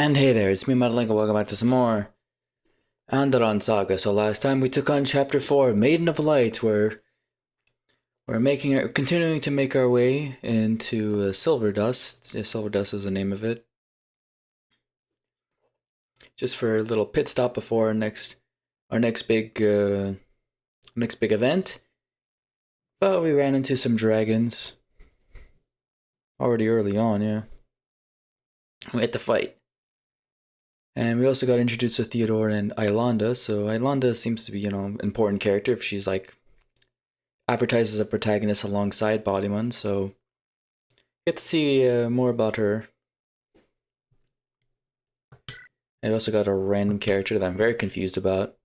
And hey there, it's me Mudlink and welcome back to some more Andaron Saga. So last time we took on Chapter 4, Maiden of Light, where we're continuing to make our way into Silver Dust. Yeah, Silver Dust is the name of it. Just for a little pit stop before our next big event. But we ran into some dragons already early on, yeah. We had to fight. And we also got introduced to Theodore and Ilonda, so Ilonda seems to be, an important character if she's advertised as a protagonist alongside Bodymon, so get to see more about her. I also got a random character that I'm very confused about,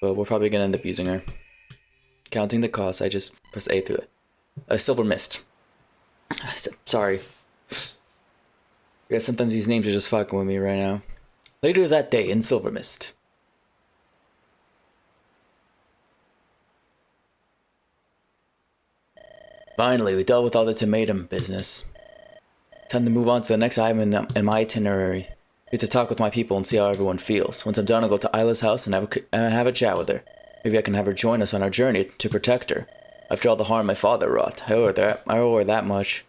but we're probably gonna end up using her. Counting the cost, I just press A through it. Silvermist. Sorry. Yeah, sometimes these names are just fucking with me right now. Later that day in Silvermist. Finally, we dealt with all the tomato business. Time to move on to the next item in my itinerary. Get to talk with my people and see how everyone feels. Once I'm done, I'll go to Isla's house and have a chat with her. Maybe I can have her join us on our journey to protect her. After all the harm my father wrought, I owe her that much.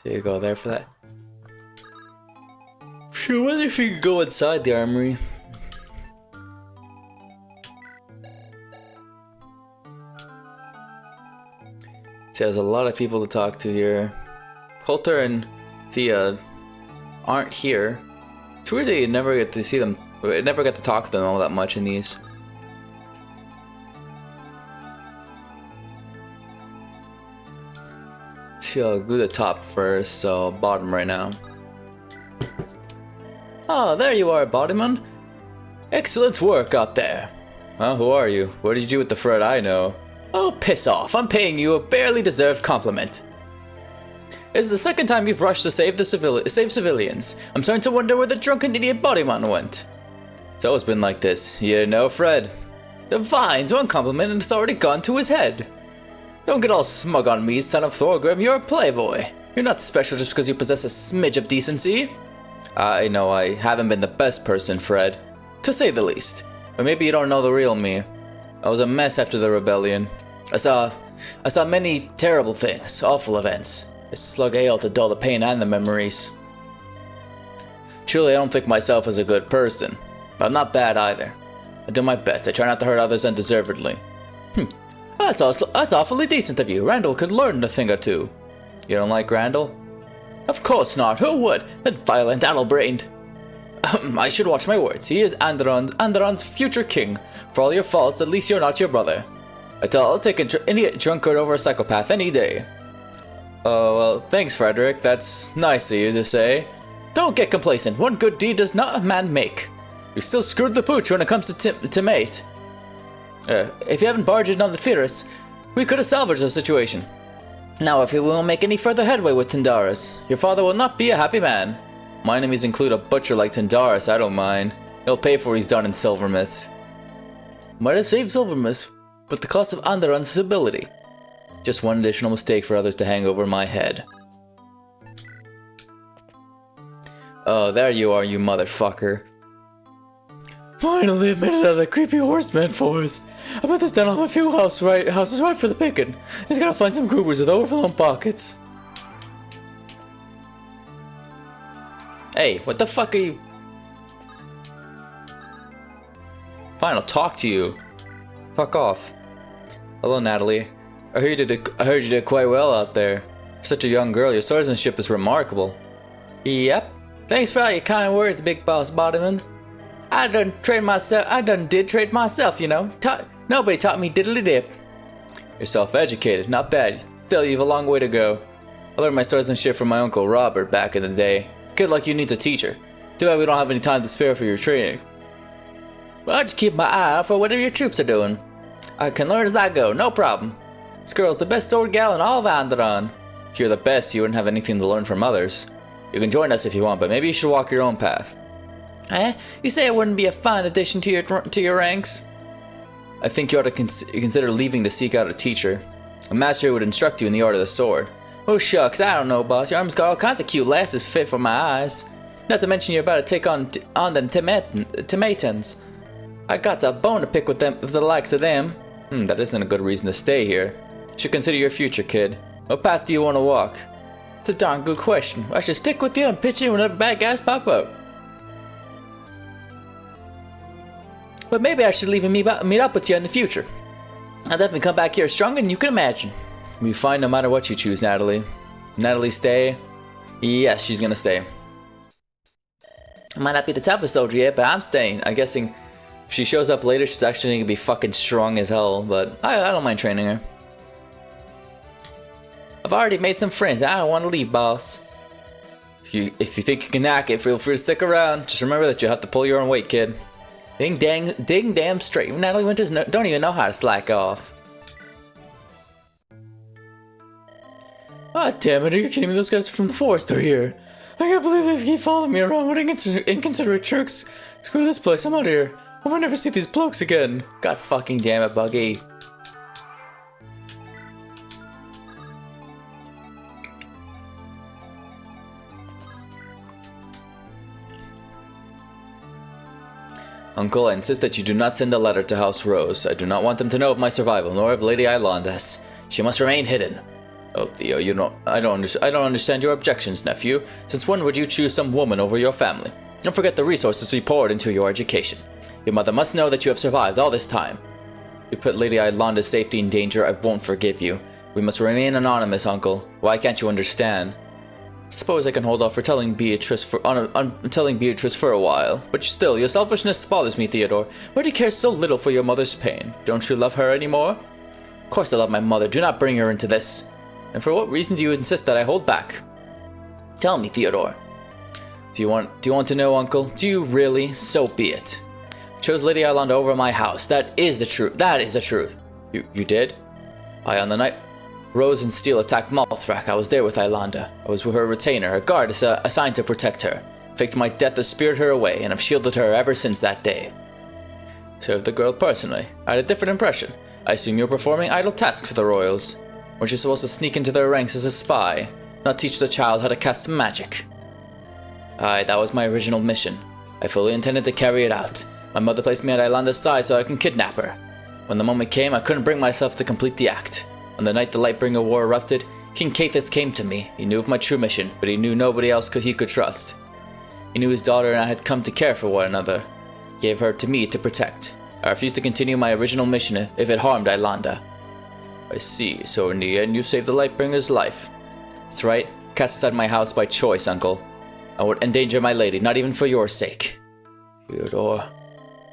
So you go there for that. I wonder if we could go inside the armory. See, there's a lot of people to talk to here. Coulter and Thea aren't here. It's weird that you never get to see them. I never get to talk to them all that much in these. See, I'll do the top first, so bottom right now. Oh, there you are, Bodymon. Excellent work out there. Well, who are you? What did you do with the Fred I know? Oh, piss off. I'm paying you a barely deserved compliment. It's the second time you've rushed to save civilians. I'm starting to wonder where the drunken idiot Bodymon went. It's always been like this. You know, Fred. The vines, one compliment and it's already gone to his head. Don't get all smug on me, son of Thorgrim. You're a playboy. You're not special just because you possess a smidge of decency. I know I haven't been the best person, Fred, to say the least. But maybe you don't know the real me. I was a mess after the rebellion. I saw many terrible things, awful events. I slug ale to dull the pain and the memories. Truly, I don't think myself as a good person, but I'm not bad either. I do my best. I try not to hurt others undeservedly. That's awfully decent of you. Randall could learn a thing or two. You don't like Randall? Of course not. Who would? That violent addle-brained. I should watch my words. He is Andaron's future king. For all your faults, at least you're not your brother. I'll take an idiot drunkard over a psychopath any day. Oh, well, thanks, Frederick. That's nice of you to say. Don't get complacent. One good deed does not a man make. You still screwed the pooch when it comes to mate. If you haven't barged on the Fyrus, we could have salvaged the situation. Now, if we won't make any further headway with Tindaris, your father will not be a happy man. My enemies include a butcher like Tindaris, I don't mind. He'll pay for what he's done in Silvermist. Might have saved Silvermist, but the cost of Andaron's stability. Just one additional mistake for others to hang over my head. Oh, there you are, you motherfucker. Finally admitted out of the creepy horseman forest. I bet this down on a few houses right for the picking. He's gotta find some goobers with overflowing pockets. Hey, what the fuck are you? Fine, I'll talk to you. Fuck off. Hello, Natalie. I heard you did quite well out there. You're such a young girl, your swordsmanship is remarkable. Yep. Thanks for all your kind words, Big Boss Bodymon. I done did trade myself, you know. Nobody taught me diddly dip. You're self-educated, not bad. Still, you have a long way to go. I learned my swordsmanship from my uncle Robert back in the day. A kid like you needs a teacher. Too bad we don't have any time to spare for your training. But I just keep my eye out for whatever your troops are doing. I can learn as I go, no problem. This girl's the best sword gal in all of Andaron. If you're the best, you wouldn't have anything to learn from others. You can join us if you want, but maybe you should walk your own path. You say it wouldn't be a fine addition to your ranks? I think you ought to consider leaving to seek out a teacher. A master who would instruct you in the art of the sword. Oh shucks, I don't know, boss. Your arm's got all kinds of cute lasses fit for my eyes. Not to mention you're about to take on them Timatans. I got a bone to pick with the likes of them. That isn't a good reason to stay here. You should consider your future, kid. What path do you want to walk? It's a darn good question. I should stick with you and pitch in whenever bad guys pop up. But maybe I should leave and meet up with you in the future. I'll definitely come back here stronger than you can imagine. We'll be fine no matter what you choose, Natalie. Natalie, stay? Yes, she's gonna stay. I might not be the toughest soldier yet, but I'm staying. I'm guessing if she shows up later, she's actually gonna be fucking strong as hell, but I don't mind training her. I've already made some friends. I don't want to leave, boss. If you think you can hack it, feel free to stick around. Just remember that you have to pull your own weight, kid. Ding damn straight. Natalie Winters don't even know how to slack off. Ah, damn it, are you kidding me? Those guys from the forest are here. I can't believe they keep following me around. What inconsiderate jerks. Screw this place, I'm out of here. I will never see these blokes again. God fucking damn it, Buggy. Uncle, I insist that you do not send a letter to House Rose. I do not want them to know of my survival, nor of Lady Islandas. She must remain hidden. Oh, Theo, I don't understand your objections, nephew. Since when would you choose some woman over your family? Don't forget the resources we poured into your education. Your mother must know that you have survived all this time. If you put Lady Islanda's safety in danger, I won't forgive you. We must remain anonymous, Uncle. Why can't you understand? Suppose I can hold off for telling Beatrice for a while, but still, your selfishness bothers me, Theodore. Why do you care so little for your mother's pain? Don't you love her anymore? Of course I love my mother. Do not bring her into this. And for what reason do you insist that I hold back? Tell me, Theodore. Do you want to know, Uncle? Do you really? So be it. I chose Lady Iolanda over my house. That is the truth. That is the truth. You did? On the night Rose and Steel attacked Malthrak, I was there with Iolanda. I was her retainer, a guard assigned to protect her. Faked my death to spirit her away, and have shielded her ever since that day. Served the girl personally. I had a different impression. I assume you were performing idle tasks for the royals. Weren't you supposed to sneak into their ranks as a spy, not teach the child how to cast magic? Aye, that was my original mission. I fully intended to carry it out. My mother placed me at Iolanda's side so I can kidnap her. When the moment came, I couldn't bring myself to complete the act. On the night the Lightbringer War erupted, King Cathus came to me. He knew of my true mission, but he knew nobody else he could trust. He knew his daughter and I had come to care for one another. He gave her to me to protect. I refused to continue my original mission if it harmed Iolanda. I see, so in the end you saved the Lightbringer's life. That's right, cast aside my house by choice, Uncle. I would endanger my lady, not even for your sake. Theodore,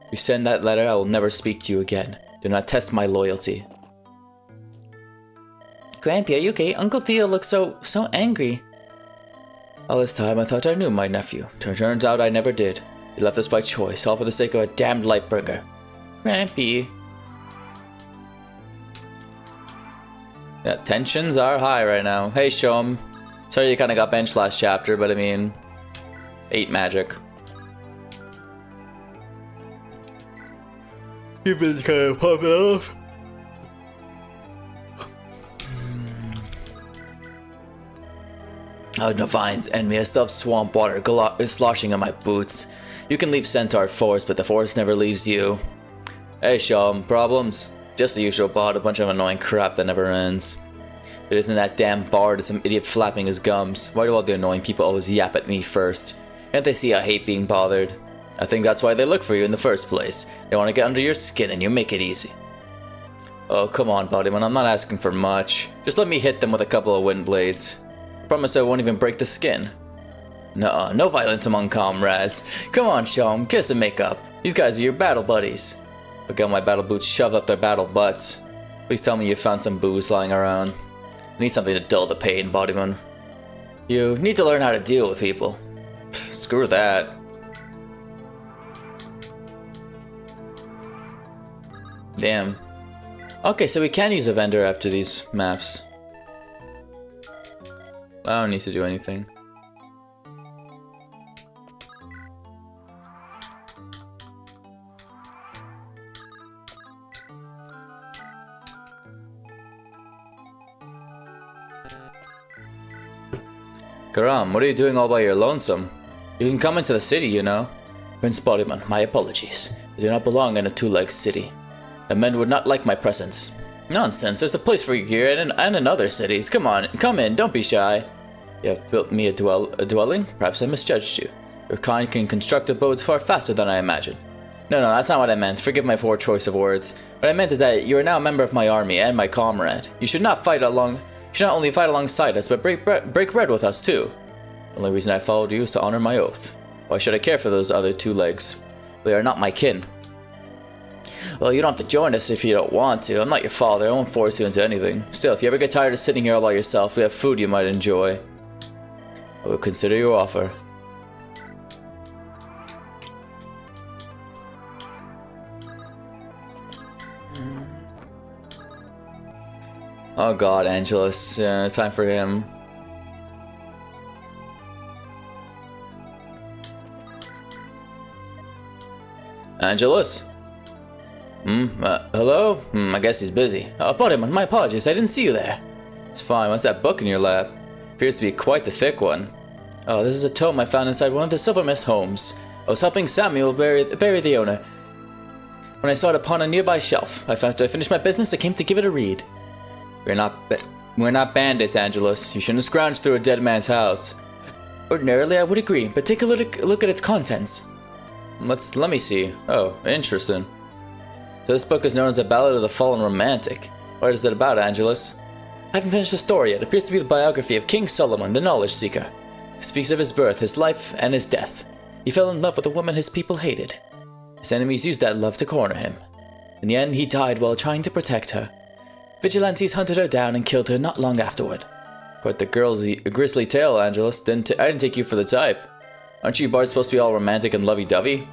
if you send that letter, I will never speak to you again. Do not test my loyalty. Grampy, are you okay? Uncle Theo looks so angry. All this time I thought I knew my nephew. Turns out I never did. He left us by choice, all for the sake of a damned Lightbringer. Grampy. Yeah, tensions are high right now. Hey, Shom. Sorry you kinda got benched last chapter, but I mean... 8 magic. You've been kinda popping off. Oh, Navine's enemy. I still have swamp water sloshing on my boots. You can leave Centaur Forest, but the forest never leaves you. Hey, Shom. Problems? Just the usual bot, a bunch of annoying crap that never ends. If it isn't that damn bard or some idiot flapping his gums, why do all the annoying people always yap at me first? Can't they see I hate being bothered? I think that's why they look for you in the first place. They want to get under your skin and you make it easy. Oh, come on, Bodyman, I'm not asking for much. Just let me hit them with a couple of wind blades. I promise I won't even break the skin. Nuh-uh, no violence among comrades. Come on, Shom, kiss and make up. These guys are your battle buddies. I got my battle boots shoved up their battle butts. Please tell me you found some booze lying around. I need something to dull the pain, Bodyman. You need to learn how to deal with people. Pff, screw that. Damn. Okay, so we can use a vendor after these maps. I don't need to do anything. Karam, what are you doing all by your lonesome? You can come into the city, you know. Prince Bodyman, my apologies. I do not belong in a two-legged city. The men would not like my presence. Nonsense, there's a place for you here and in other cities. Come on, come in, don't be shy. You have built me a dwelling? Perhaps I misjudged you. Your kind can construct abodes far faster than I imagined. No, that's not what I meant. Forgive my poor choice of words. What I meant is that you are now a member of my army and my comrade. You should not only fight alongside us, but break bread with us too. The only reason I followed you is to honor my oath. Why should I care for those other two legs? They are not my kin. Well, you don't have to join us if you don't want to. I'm not your father. I won't force you into anything. Still, if you ever get tired of sitting here all by yourself, we have food you might enjoy. I will consider your offer. Oh god, Angelus. Time for him. Angelus? Hello? I guess he's busy. Oh, Bodyman, my apologies, I didn't see you there. It's fine, what's that book in your lap? Appears to be quite the thick one. Oh, this is a tome I found inside one of the Silvermist homes. I was helping Samuel bury the owner. When I saw it upon a nearby shelf, after I finished my business, I came to give it a read. We're not bandits, Angelus. You shouldn't scrounge through a dead man's house. Ordinarily, I would agree, but take a look at its contents. Let me see. Oh, interesting. So this book is known as the Ballad of the Fallen Romantic. What is it about, Angelus? I haven't finished the story yet. It appears to be the biography of King Solomon, the Knowledge Seeker. It speaks of his birth, his life, and his death. He fell in love with a woman his people hated. His enemies used that love to corner him. In the end, he died while trying to protect her. Vigilantes hunted her down and killed her not long afterward. Quite the grisly tale, Angelus. I didn't take you for the type. Aren't you bards supposed to be all romantic and lovey-dovey?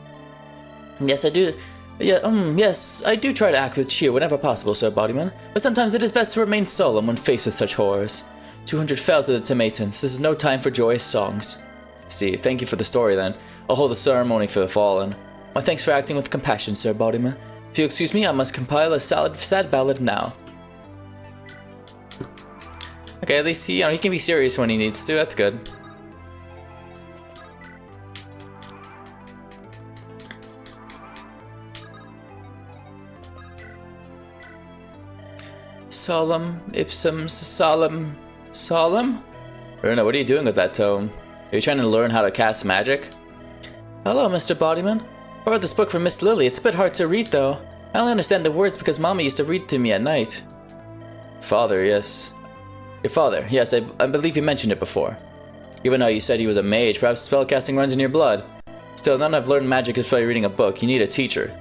Yes, I do. Yes, I do try to act with cheer whenever possible, Sir Bodyman. But sometimes it is best to remain solemn when faced with such horrors. 200 fell to the Tomatans. This is no time for joyous songs. See, thank you for the story then. I'll hold a ceremony for the fallen. My thanks for acting with compassion, Sir Bodyman. If you excuse me, I must compile a sad ballad now. Okay, at least he can be serious when he needs to. That's good. Solemn, ipsum, solemn. Runa, what are you doing with that tome? Are you trying to learn how to cast magic? Hello, Mr. Bodyman. I borrowed this book from Miss Lily. It's a bit hard to read, though. I only understand the words because Mama used to read to me at night. Father, yes. Your father, yes, I believe you mentioned it before. Even though you said he was a mage, perhaps spellcasting runs in your blood. Still, none of learned magic is by reading a book. You need a teacher.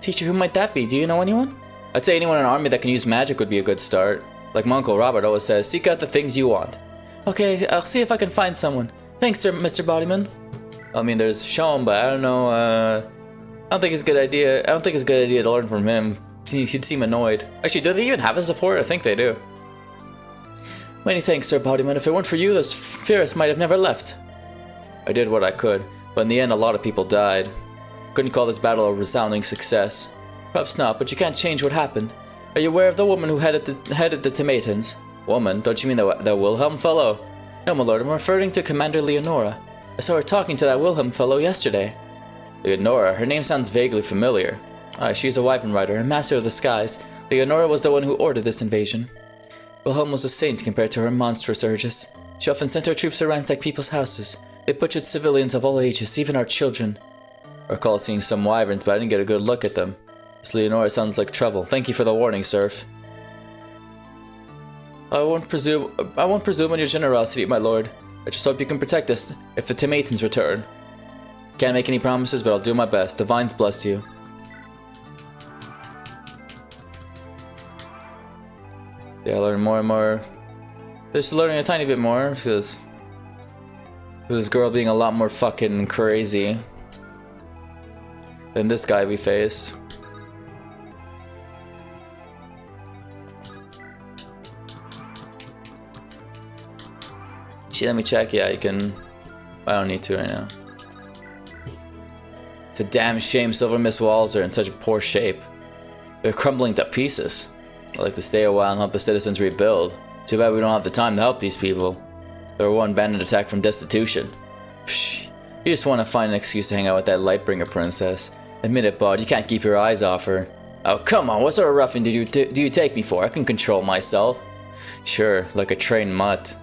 Teacher, who might that be? Do you know anyone? I'd say anyone in an army that can use magic would be a good start. Like my Uncle Robert always says, seek out the things you want. Okay, I'll see if I can find someone. Thanks, sir, Mr. Bodyman. I mean, there's Sean, but I don't know, I don't think it's a good idea. I don't think it's a good idea to learn from him. He'd seem annoyed. Actually, do they even have a support? I think they do. Many thanks, Sir Bodyman. If it weren't for you, those Ferris might have never left. I did what I could, but in the end a lot of people died. Couldn't call this battle a resounding success. Perhaps not, but you can't change what happened. Are you aware of the woman who headed the Tomatans? Woman? Don't you mean the Wilhelm fellow? No, my lord, I'm referring to Commander Leonora. I saw her talking to that Wilhelm fellow yesterday. Leonora? Her name sounds vaguely familiar. She's a wyvern rider, a master of the skies. Leonora was the one who ordered this invasion. Wilhelm was a saint compared to her monstrous urges. She often sent her troops to ransack people's houses. They butchered civilians of all ages, even our children. I recall seeing some wyverns, but I didn't get a good look at them. This Leonora sounds like trouble. Thank you for the warning, Serf. I won't presume on your generosity, my lord. I just hope you can protect us if the Tomatans return. Can't make any promises, but I'll do my best. The vines bless you. Yeah, I learn more and more. Just learning a tiny bit more because this girl being a lot more fucking crazy than this guy we faced. Let me check. Yeah, you can. I don't need to right now. It's a damn shame Silvermist walls are in such poor shape. They're crumbling to pieces. I'd like to stay a while and help the citizens rebuild. Too bad we don't have the time to help these people. They're one bandit attack from destitution. Psh, You just want to find an excuse to hang out with that Lightbringer princess. Admit it, bud, you can't keep your eyes off her. Oh, come on, what sort of ruffian do you take me for? I can control myself. Sure, like a trained mutt.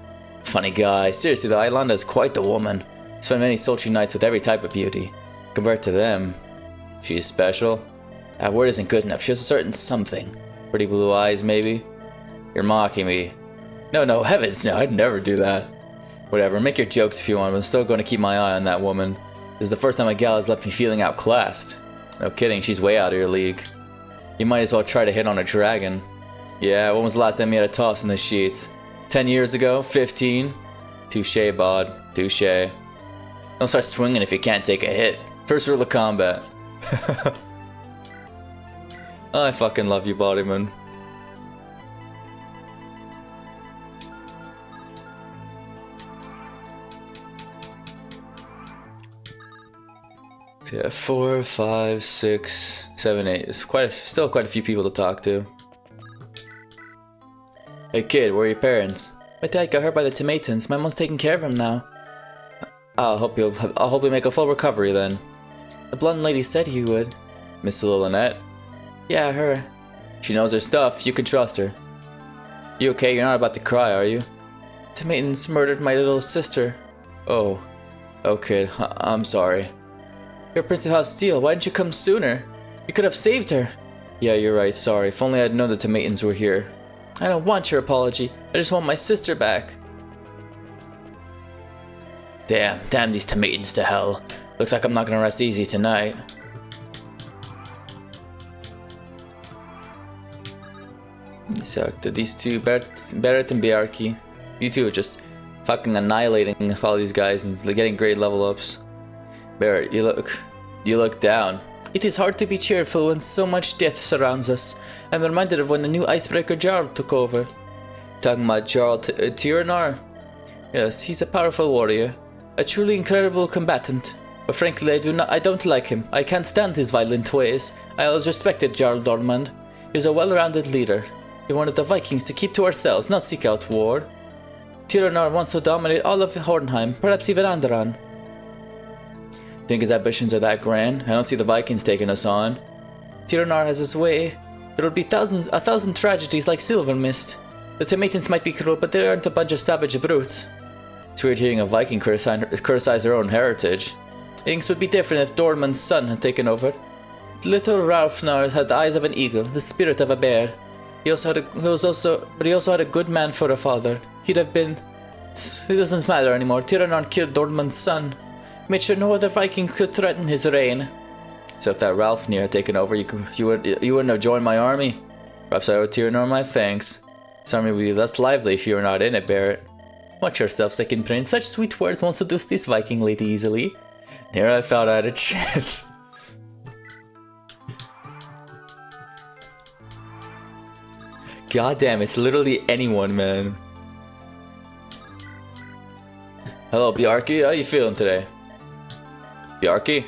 Funny guy. Seriously though, Ilanda is quite the woman. Spent many sultry nights with every type of beauty. Compared to them, she's special. That word isn't good enough. She has a certain something. Pretty blue eyes, maybe? You're mocking me. No, heavens, no, I'd never do that. Whatever, make your jokes if you want, but I'm still going to keep my eye on that woman. This is the first time a gal has left me feeling outclassed. No kidding, she's way out of your league. You might as well try to hit on a dragon. Yeah, when was the last time you had a toss in the sheets? 10 years ago? 15? Touche, bod. Touche. Don't start swinging if you can't take a hit. First rule of combat. I fucking love you, Bodyman. Yeah, 4, 5, 6, 7, 8. It's still quite a few people to talk to. Hey kid, where are your parents? My dad got hurt by the tomatoes. My mom's taking care of him now. I'll hope you make a full recovery then. The blonde lady said you would. Miss Lynette? Yeah, her. She knows her stuff. You can trust her. You okay? You're not about to cry, are you? Tomatoes murdered my little sister. Oh. Oh kid, I'm sorry. You're Prince of House Steel. Why didn't you come sooner? You could have saved her. Yeah, you're right. Sorry. If only I'd known the tomatoes were here. I don't want your apology. I just want my sister back. Damn these tomatoes to hell. Looks like I'm not gonna rest easy tonight. So, these two, Barrett and Bjarki, you two are just fucking annihilating all these guys and getting great level ups. Barrett, you look down. It is hard to be cheerful when so much death surrounds us. I'm reminded of when the new icebreaker Jarl took over. Talking about Jarl Tyranar? Yes, he's a powerful warrior. A truly incredible combatant. But frankly, I don't like him. I can't stand his violent ways. I always respected Jarl Dormand. He's a well-rounded leader. He wanted the Vikings to keep to ourselves, not seek out war. Tyranar wants to dominate all of Hornheim, perhaps even Andaron. Think his ambitions are that grand? I don't see the Vikings taking us on. Tyranar has his way. There would be a thousand tragedies like Silvermist. The Tomatans might be cruel, but they aren't a bunch of savage brutes. It's weird hearing a Viking criticize their own heritage. Things would be different if Dormand's son had taken over. Little Ralfnar had the eyes of an eagle, the spirit of a bear. He also had a good man for a father. He'd have been... It doesn't matter anymore. Tyranar killed Dormand's son. Made sure no other Viking could threaten his reign. So if that Ralfnir had taken over, you wouldn't have joined my army. Perhaps I owe Tyranar my thanks. This army would be less lively if you were not in it, Barrett. Watch yourself, second prince. Such sweet words won't seduce this Viking lady easily. Here I thought I had a chance. God damn, it's literally anyone, man. Hello, Bjarki. How you feeling today? Bjarki?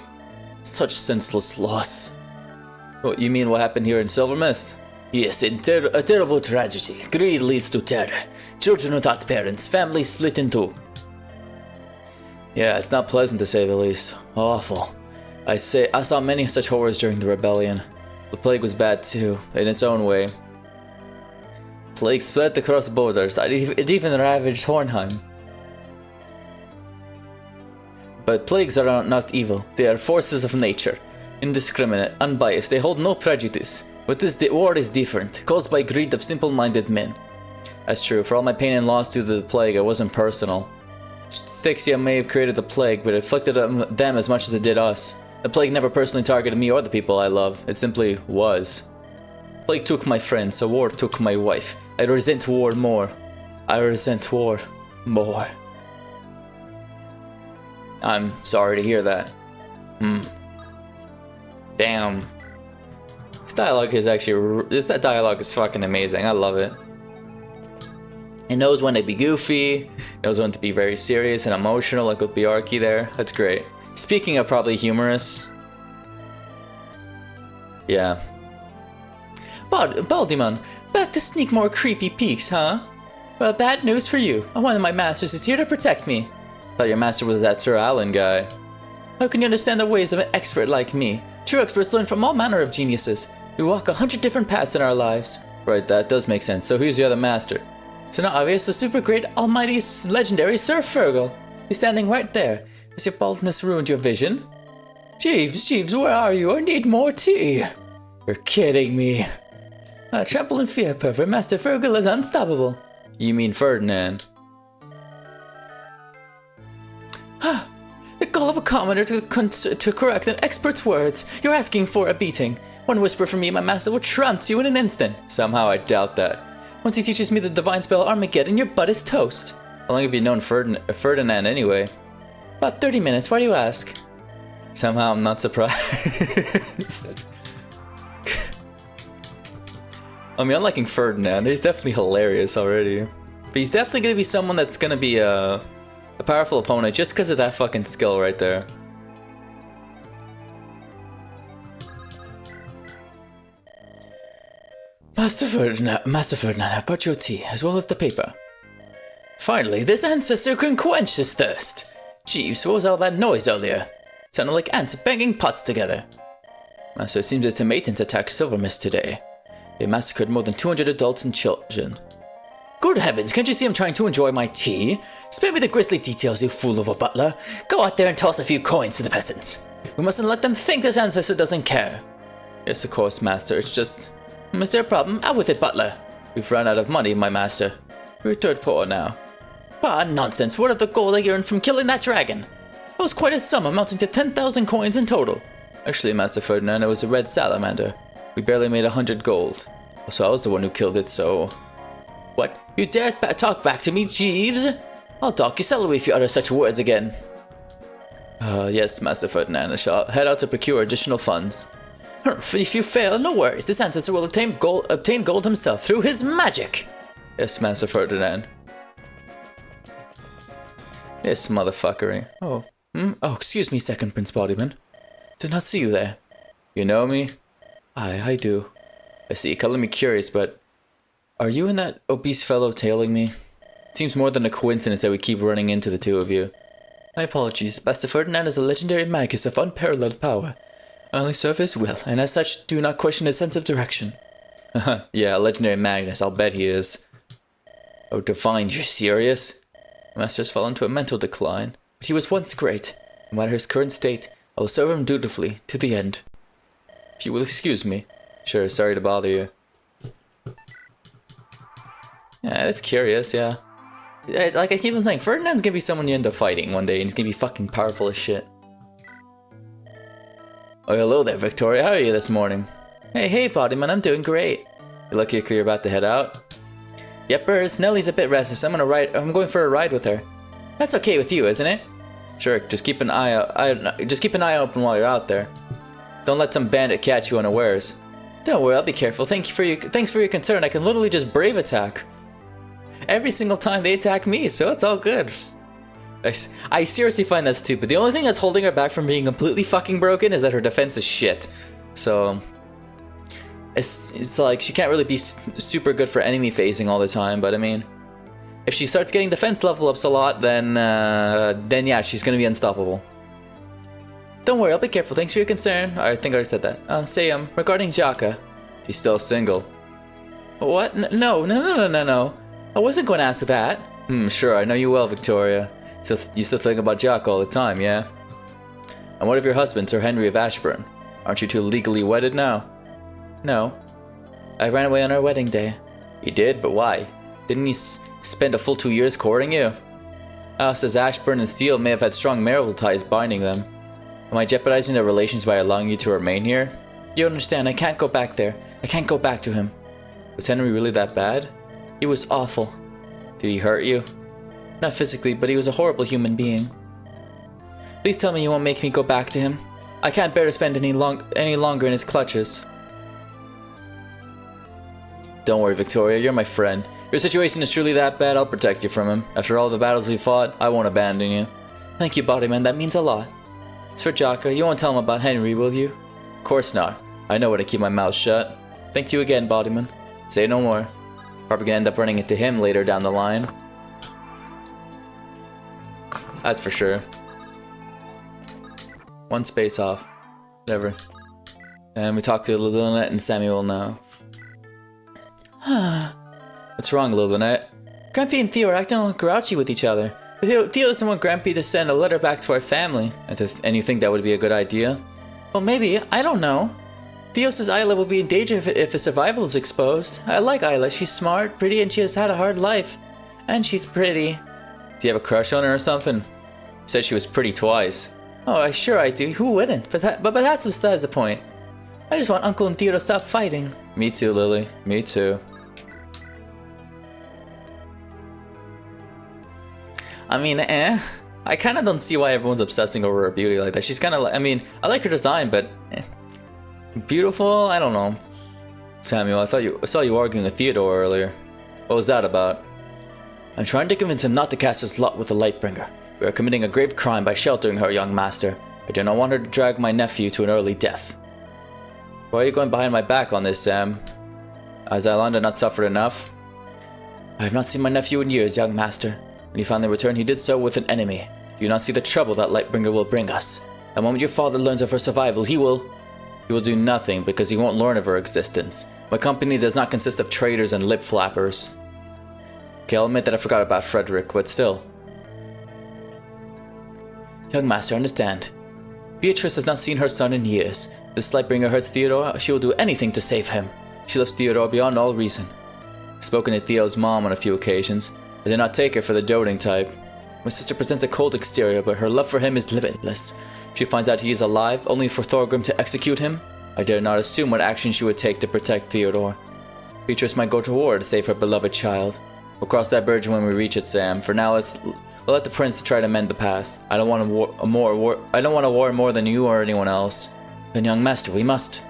Such senseless loss. What, you mean what happened here in Silvermist? Yes, a terrible tragedy. Greed leads to terror. Children without parents, families split in two. Yeah, it's not pleasant to say the least. Awful. I saw many such horrors during the rebellion. The plague was bad too, in its own way. Plague spread across borders. It even ravaged Hornheim. But plagues are not evil. They are forces of nature. Indiscriminate, unbiased, they hold no prejudice. But this war is different, caused by greed of simple-minded men. That's true, for all my pain and loss due to the plague, it wasn't personal. Styxia may have created the plague, but it afflicted them as much as it did us. The plague never personally targeted me or the people I love, it simply was. Plague took my friends, a war took my wife. I resent war more. I resent war more. I'm sorry to hear that. Damn. That dialogue is fucking amazing. I love it. It knows when to be goofy, knows when to be very serious and emotional, like with Bjarki there. That's great. Speaking of probably humorous. Yeah. Baldyman, back to sneak more creepy peeks, huh? Well, bad news for you. One of my masters is here to protect me. Thought your master was that Sir Alan guy. How can you understand the ways of an expert like me? True experts learn from all manner of geniuses. We walk 100 different paths in our lives. Right, that does make sense. So who's the other master? It's not obvious, the super great, almighty, legendary Sir Fergal. He's standing right there. Has your baldness ruined your vision? Jeeves, where are you? I need more tea. You're kidding me. I tremble in fear, pervert. Master Fergal is unstoppable. You mean Ferdinand? The gall of a commoner to correct an expert's words. You're asking for a beating. One whisper from me, my master will trounce you in an instant. Somehow I doubt that. Once he teaches me the divine spell Armageddon, your butt is toast. How long have you known Ferdinand anyway? About 30 minutes, why do you ask? Somehow I'm not surprised. I mean, I'm liking Ferdinand. He's definitely hilarious already. But he's definitely going to be someone that's going to be a powerful opponent just because of that fucking skill right there. Master Ferdinand, I've brought your tea, as well as the paper. Finally, this ancestor can quench his thirst. Jeeves, what was all that noise earlier? Sounded like ants banging pots together. Master, it seems the Tomatans attacked Silvermist today. They massacred more than 200 adults and children. Good heavens, can't you see I'm trying to enjoy my tea? Spare me the grisly details, you fool of a butler. Go out there and toss a few coins to the peasants. We mustn't let them think this ancestor doesn't care. Yes, of course, Master, it's just... Is there a problem? Out with it, butler. We've run out of money, my master. We're dirt poor now. Ah, nonsense. What of the gold I earned from killing that dragon? It was quite a sum, amounting to 10,000 coins in total. Actually, Master Ferdinand, it was a red salamander. We barely made 100 gold. Also, I was the one who killed it, so... What? You dare talk back to me, Jeeves? I'll dock your salary if you utter such words again. Yes, Master Ferdinand, I shall head out to procure additional funds. If you fail, no worries. This ancestor will obtain gold himself through his magic. Yes, Master Ferdinand. This motherfuckery. Oh. Oh, excuse me, second Prince Bodyman. Did not see you there. You know me? I do. I see, you're calling me curious, but... Are you and that obese fellow tailing me? It seems more than a coincidence that we keep running into the two of you. My apologies. Master Ferdinand is a legendary magus of unparalleled power. I only serve his will, and as such, do not question his sense of direction. Yeah, a legendary magus, I'll bet he is. Oh, Divine, you're serious? The master has fallen to a mental decline, but he was once great. No matter his current state, I will serve him dutifully, to the end. If you will excuse me. Sure, sorry to bother you. Yeah, that's curious, yeah. Like I keep on saying, Ferdinand's gonna be someone you end up fighting one day, and he's gonna be fucking powerful as shit. Oh, hello there, Victoria. How are you this morning? Hey, Bodyman, I'm doing great. You lucky you're about to head out? Yepers, Nellie's a bit restless. I'm going for a ride with her. That's okay with you, isn't it? Sure, just keep an eye open while you're out there. Don't let some bandit catch you unawares. Don't worry, I'll be careful. Thanks for your concern. I can literally just brave attack. Every single time they attack me, so it's all good. I seriously find that stupid. The only thing that's holding her back from being completely fucking broken is that her defense is shit. So... It's like she can't really be super good for enemy phasing all the time, but I mean... If she starts getting defense level ups a lot, then yeah, she's gonna be unstoppable. Don't worry, I'll be careful. Thanks for your concern. I think I already said that. Regarding Jaka. She's still single. What? No. I wasn't going to ask that. Sure, I know you well, Victoria. You still think about Jaka all the time, yeah? And what of your husband, Sir Henry of Ashburn? Aren't you two legally wedded now? No. I ran away on our wedding day. You did? But why? Didn't he spend a full 2 years courting you? Says Ashburn and Steele may have had strong marital ties binding them. Am I jeopardizing their relations by allowing you to remain here? You understand, I can't go back there. I can't go back to him. Was Henry really that bad? He was awful. Did he hurt you? Not physically, but he was a horrible human being. Please tell me you won't make me go back to him. I can't bear to spend any longer in his clutches. Don't worry, Victoria, you're my friend. If your situation is truly that bad, I'll protect you from him. After all the battles we fought, I won't abandon you. Thank you, Bodyman, that means a lot. As for Jaka, you won't tell him about Henry, will you? Of course not. I know where to keep my mouth shut. Thank you again, Bodyman. Say no more. Probably gonna end up running into him later down the line. That's for sure. One space off. Whatever. And we talk to Lilnet and Samuel now. What's wrong, Lilnet? Grampy and Theo are acting all grouchy with each other. Theo doesn't want Grampy to send a letter back to our family. And you think that would be a good idea? Well, maybe. I don't know. Theo says Isla will be in danger if his survival is exposed. I like Isla. She's smart, pretty, and she has had a hard life. And she's pretty. Do you have a crush on her or something? You said she was pretty twice. Oh, sure I do. Who wouldn't? But that's besides the point. I just want Uncle and Theo to stop fighting. Me too, Lily. Me too. I mean, I kind of don't see why everyone's obsessing over her beauty like that. She's kind of like, I mean, I like her design, but beautiful? I don't know. Samuel, I saw you arguing with Theodore earlier. What was that about? I'm trying to convince him not to cast his lot with the Lightbringer. We are committing a grave crime by sheltering her, young master. I do not want her to drag my nephew to an early death. Why are you going behind my back on this, Sam? Has Yolanda not suffered enough? I have not seen my nephew in years, young master. When he finally returned, he did so with an enemy. Do you not see the trouble that Lightbringer will bring us? The moment your father learns of her survival, he will do nothing because he won't learn of her existence. My company does not consist of traitors and lip flappers. Okay, I'll admit that I forgot about Frederick, but still. Young master, understand. Beatrice has not seen her son in years. If this Lightbringer hurts Theodore, she will do anything to save him. She loves Theodore beyond all reason. I've spoken to Theo's mom on a few occasions. I did not take her for the doting type. My sister presents a cold exterior, but her love for him is limitless. If she finds out he is alive, only for Thorgrim to execute him, I dare not assume what action she would take to protect Theodore. Beatrice might go to war to save her beloved child. We'll cross that bridge when we reach it, Sam. For now, we'll let the prince try to mend the past. I don't want a war more than you or anyone else. Then, young master, we must.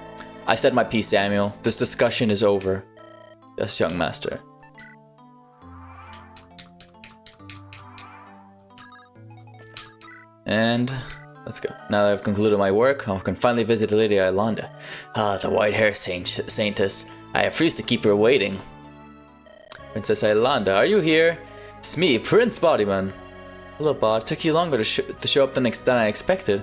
I said my piece, Samuel. This discussion is over. Yes, young master. And let's go. Now that I've concluded my work, I can finally visit Lady Yolanda. Ah, the white-haired saintess. I refuse to keep her waiting. Princess Yolanda, are you here? It's me, Prince Bodyman. Hello, Bod. It took you longer to show up than I expected.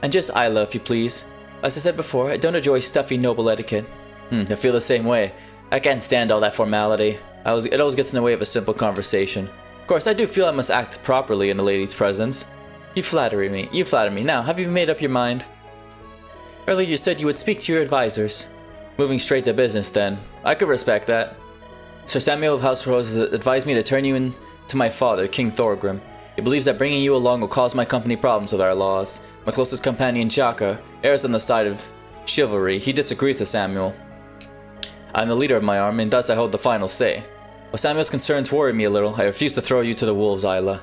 And just Isla, if you please. As I said before, I don't enjoy stuffy noble etiquette. I feel the same way. I can't stand all that formality. It always gets in the way of a simple conversation. Of course, I do feel I must act properly in a lady's presence. You flatter me. Now, have you made up your mind? Earlier you said you would speak to your advisors. Moving straight to business then. I could respect that. Sir Samuel of House Rose has advised me to turn you in to my father, King Thorgrim. He believes that bringing you along will cause my company problems with our laws. My closest companion, Jaka, errs on the side of chivalry. He disagrees with Samuel. I'm the leader of my army, and thus I hold the final say. While Samuel's concerns worry me a little, I refuse to throw you to the wolves, Isla.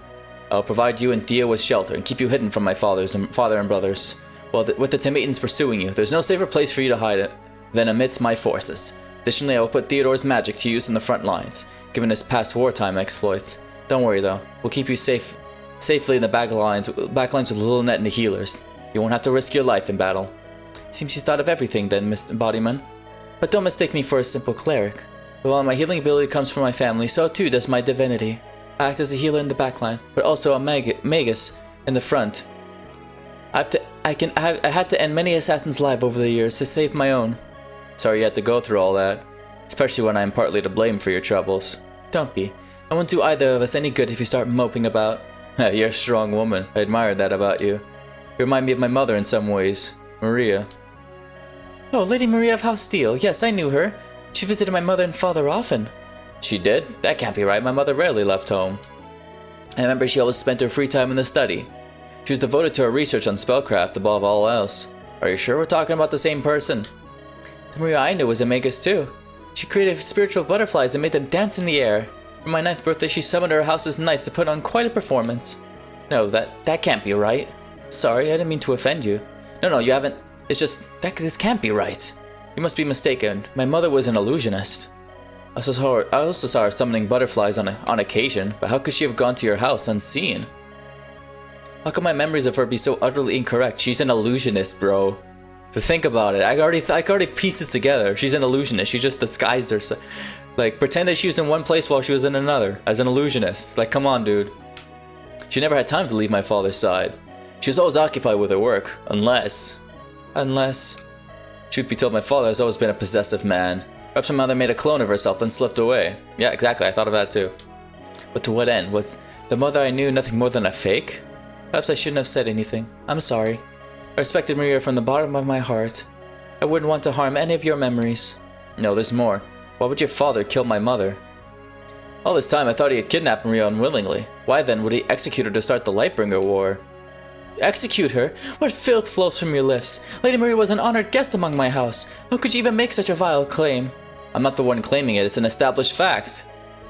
I'll provide you and Thea with shelter and keep you hidden from my father and brothers. With the Timatans pursuing you, there's no safer place for you to hide it than amidst my forces. Additionally, I will put Theodore's magic to use in the front lines, given his past wartime exploits. Don't worry though, we'll keep you safely in the back lines with Lilnet and the healers. You won't have to risk your life in battle. Seems you thought of everything then, Mr. Bodyman. But don't mistake me for a simple cleric. While my healing ability comes from my family, so too does my divinity. I act as a healer in the backline, but also a magus in the front. I had to end many assassins' lives over the years to save my own. Sorry you had to go through all that, especially when I am partly to blame for your troubles. Don't be. I won't do either of us any good if you start moping about. You're a strong woman. I admire that about you. You remind me of my mother in some ways, Maria. Oh, Lady Maria of House Steel. Yes, I knew her. She visited my mother and father often. She did? That can't be right. My mother rarely left home. I remember she always spent her free time in the study. She was devoted to her research on spellcraft above all else. Are you sure we're talking about the same person? The Maria I knew was a magus too. She created spiritual butterflies and made them dance in the air. For my 9th birthday, she summoned her house's knights to put on quite a performance. No, that can't be right. Sorry, I didn't mean to offend you. No, you haven't. It's just, this can't be right. You must be mistaken. My mother was an illusionist. I also saw her summoning butterflies on occasion, but how could she have gone to your house unseen? How can my memories of her be so utterly incorrect? She's an illusionist, bro. To think about it, I already pieced it together. She's an illusionist. She just disguised herself. Like, pretend that she was in one place while she was in another, as an illusionist. Like, come on, dude. She never had time to leave my father's side. She was always occupied with her work, unless... Truth be told, my father has always been a possessive man. Perhaps my mother made a clone of herself, then slipped away. Yeah, exactly, I thought of that too. But to what end? Was the mother I knew nothing more than a fake? Perhaps I shouldn't have said anything. I'm sorry. I respected Maria from the bottom of my heart. I wouldn't want to harm any of your memories. No, there's more. Why would your father kill my mother? All this time I thought he had kidnapped Maria unwillingly. Why then would he execute her to start the Lightbringer War? Execute her? What filth flows from your lips? Lady Maria was an honored guest among my house. How could you even make such a vile claim? I'm not the one claiming it, it's an established fact.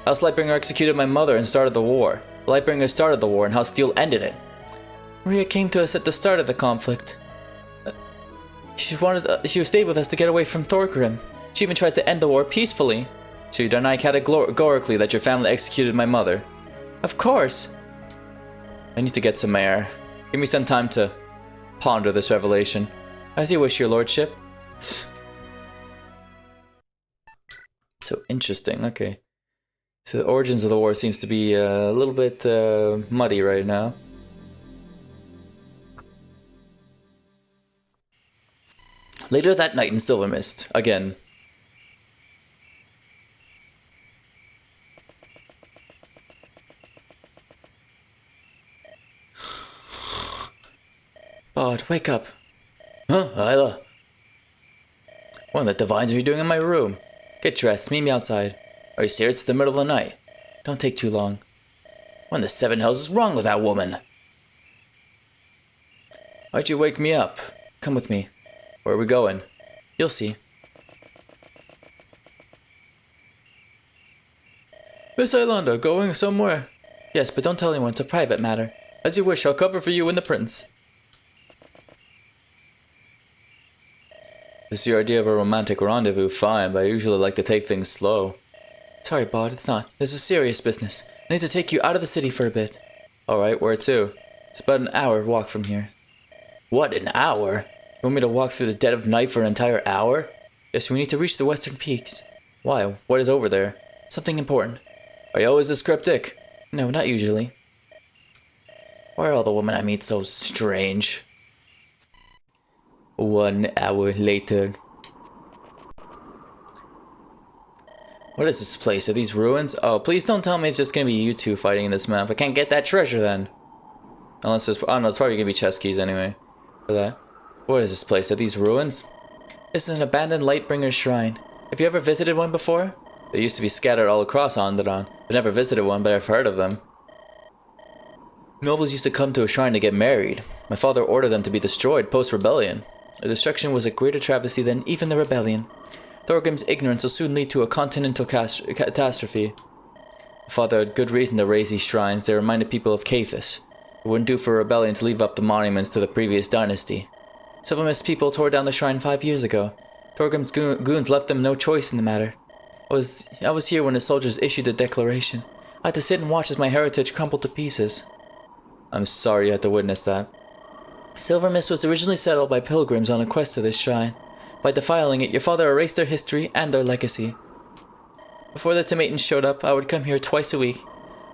House Lightbringer executed my mother and started the war. Lightbringer started the war and House Steel ended it. Maria came to us at the start of the conflict. She stayed with us to get away from Thorgrim. She even tried to end the war peacefully. So you deny categorically that your family executed my mother? Of course. I need to get some air. Give me some time to ponder this revelation. As you wish, your lordship. So interesting, okay. So the origins of the war seems to be a little bit muddy right now. Later that night in Silvermist, again. Bard, wake up. Huh, Isla? What in the divines are you doing in my room? Get dressed, meet me outside. Are you serious? It's the middle of the night. Don't take too long. What in the seven hells is wrong with that woman? Why'd you wake me up? Come with me. Where are we going? You'll see. Miss Iolanda, going somewhere? Yes, but don't tell anyone, it's a private matter. As you wish, I'll cover for you and the prince. This is your idea of a romantic rendezvous, fine, but I usually like to take things slow. Sorry, Bod, it's not. This is serious business. I need to take you out of the city for a bit. Alright, where to? It's about an hour walk from here. What, an hour? You want me to walk through the dead of night for an entire hour? Yes, we need to reach the western peaks. Why? What is over there? Something important. Are you always this cryptic? No, not usually. Why are all the women I meet so strange? 1 hour later. What is this place? Are these ruins? Oh, please don't tell me it's just gonna be you two fighting in this map. I can't get that treasure then. Unless there's, I don't know, it's probably gonna be chest keys anyway. For that. What is this place? Are these ruins? This is an abandoned Lightbringers shrine. Have you ever visited one before? They used to be scattered all across Andaron. I've never visited one, but I've heard of them. Nobles used to come to a shrine to get married. My father ordered them to be destroyed post-rebellion. The destruction was a greater travesty than even the rebellion. Thorgrim's ignorance will soon lead to a continental catastrophe. My father had good reason to raise these shrines. They reminded people of Cathis. It wouldn't do for a rebellion to leave up the monuments to the previous dynasty. Silvermist people tore down the shrine 5 years ago. Thorgrim's goons left them no choice in the matter. I was here when the soldiers issued the declaration. I had to sit and watch as my heritage crumbled to pieces. I'm sorry you had to witness that. Silvermist was originally settled by pilgrims on a quest to this shrine. By defiling it, your father erased their history and their legacy. Before the Tomatans showed up, I would come here twice a week.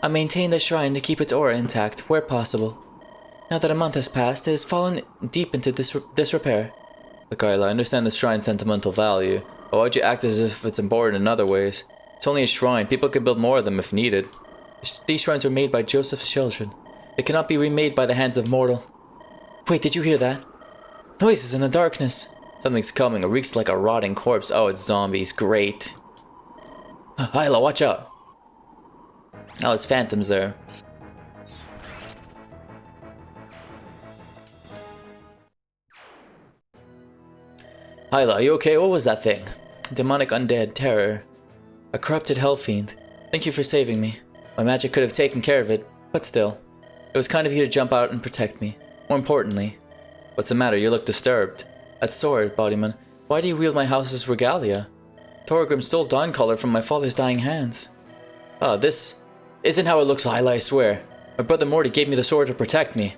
I maintained the shrine to keep its aura intact, where possible. Now that a month has passed, it has fallen deep into disrepair. Look, Isla, I understand the shrine's sentimental value, but why'd you act as if it's important in other ways? It's only a shrine, people can build more of them if needed. These shrines were made by Joseph's children. They cannot be remade by the hands of mortal. Wait, did you hear that? Noises in the darkness. Something's coming, it reeks like a rotting corpse. Oh, it's zombies, great. Isla, watch out. Oh, it's phantoms there. Isla, are you okay? What was that thing? Demonic undead, terror. A corrupted hellfiend. Thank you for saving me. My magic could have taken care of it, but still. It was kind of you to jump out and protect me. More importantly, what's the matter? You look disturbed. That sword, Bodyman. Why do you wield my house's regalia? Thorgrim stole Dawncaller from my father's dying hands. Ah, this isn't how it looks, Isla, I swear. My brother Morty gave me the sword to protect me.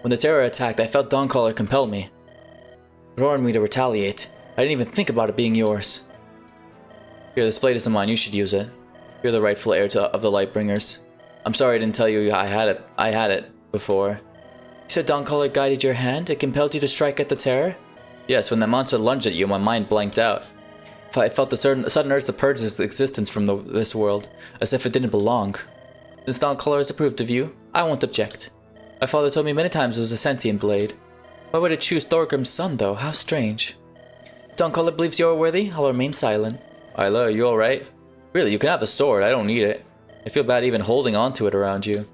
When the terror attacked, I felt Dawncaller compel me. It ordered me to retaliate. I didn't even think about it being yours. Here, this blade isn't mine. You should use it. You're the rightful heir of the Lightbringers. I'm sorry I didn't tell you I had it before. said Dawncaller guided your hand? It compelled you to strike at the terror? Yes, when the monster lunged at you, my mind blanked out. I felt the sudden urge to purge its existence from this world, as if it didn't belong. Since Dawncaller has approved of you, I won't object. My father told me many times it was a sentient blade. Why would it choose Thorgrim's son, though? How strange. Dawncaller believes you are worthy. I'll remain silent. Isla, are you alright? Really, you can have the sword. I don't need it. I feel bad even holding on to it around you.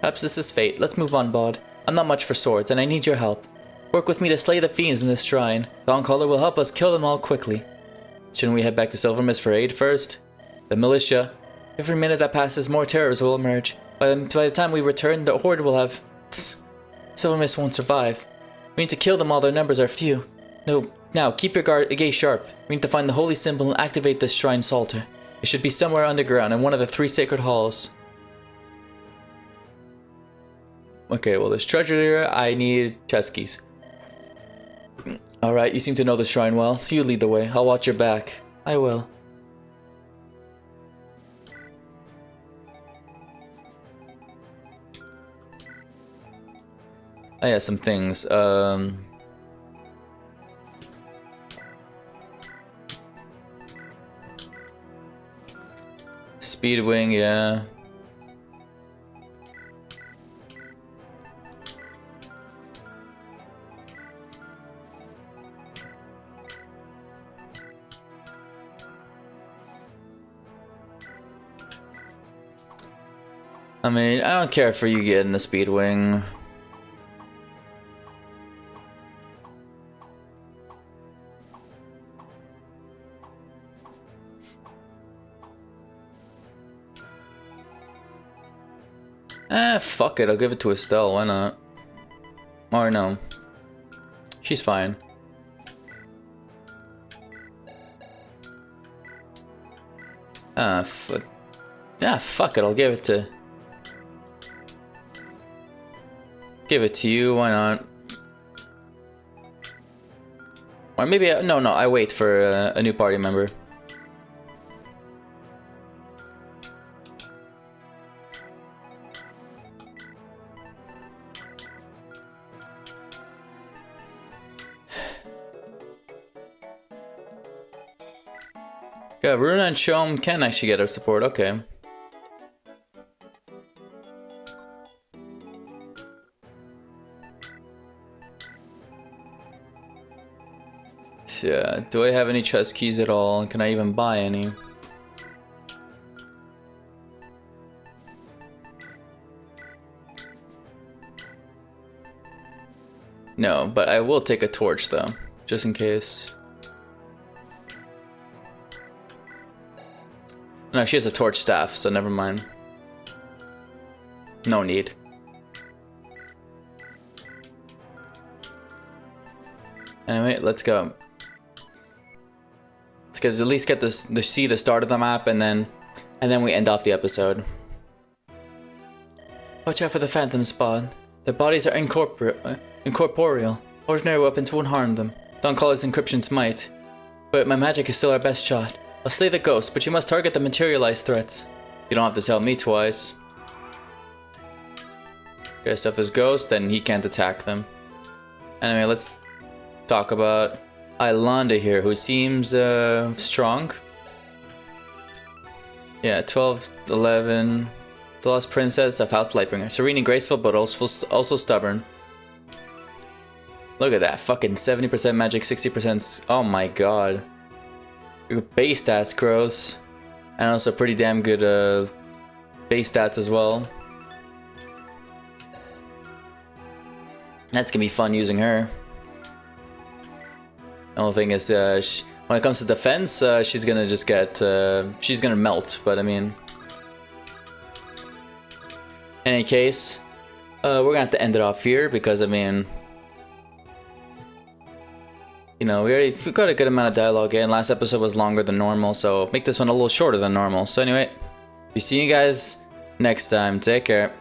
Perhaps this is fate. Let's move on, Bod. I'm not much for swords, and I need your help. Work with me to slay the fiends in this shrine. Dawncaller will help us kill them all quickly. Shouldn't we head back to Silvermist for aid first? The militia. Every minute that passes, more terrors will emerge. By the time we return, the horde will have... Silvermist won't survive. We need to kill them while their numbers are few. No, now, keep your gaze sharp. We need to find the holy symbol and activate this shrine's altar. It should be somewhere underground in one of the 3 sacred halls. Okay, well, there's treasure here. I need chest keys. Alright, you seem to know the shrine well. You lead the way. I'll watch your back. I will. Oh yeah, some things. Speedwing, yeah. I mean, I don't care for you getting the Speedwing. Fuck it, I'll give it to Estelle, why not? Or no. She's fine. Fuck it, I'll give it to... Give it to you, why not? Or maybe, no, I wait for a new party member. Yeah, Runa and Shom can actually get our support, okay. So, yeah, do I have any chest keys at all? Can I even buy any? No, but I will take a torch though, just in case. No, she has a torch staff, so never mind. No need. Anyway, let's go. Let's at least get this, see the start of the map, and then we end off the episode. Watch out for the phantom spawn. Their bodies are incorporeal. Ordinary weapons won't harm them. Dawncolor's encryptions might, but my magic is still our best shot. I'll slay the ghost, but you must target the materialized threats. You don't have to tell me twice. Okay, so if there's ghosts, then he can't attack them. Anyway, let's talk about Ilanda here, who seems strong. Yeah, 12, 11. The Lost Princess of House Lightbringer. Serene and graceful, but also stubborn. Look at that, fucking 70% magic, 60%. Oh my god. Your base stats gross, and also pretty damn good base stats as well. That's gonna be fun using her. The only thing is, when it comes to defense, she's gonna just get, she's gonna melt. But I mean, in any case, we're gonna have to end it off here because I mean, you know, we got a good amount of dialogue in. Last episode was longer than normal, so make this one a little shorter than normal. So anyway, we see you guys next time. Take care.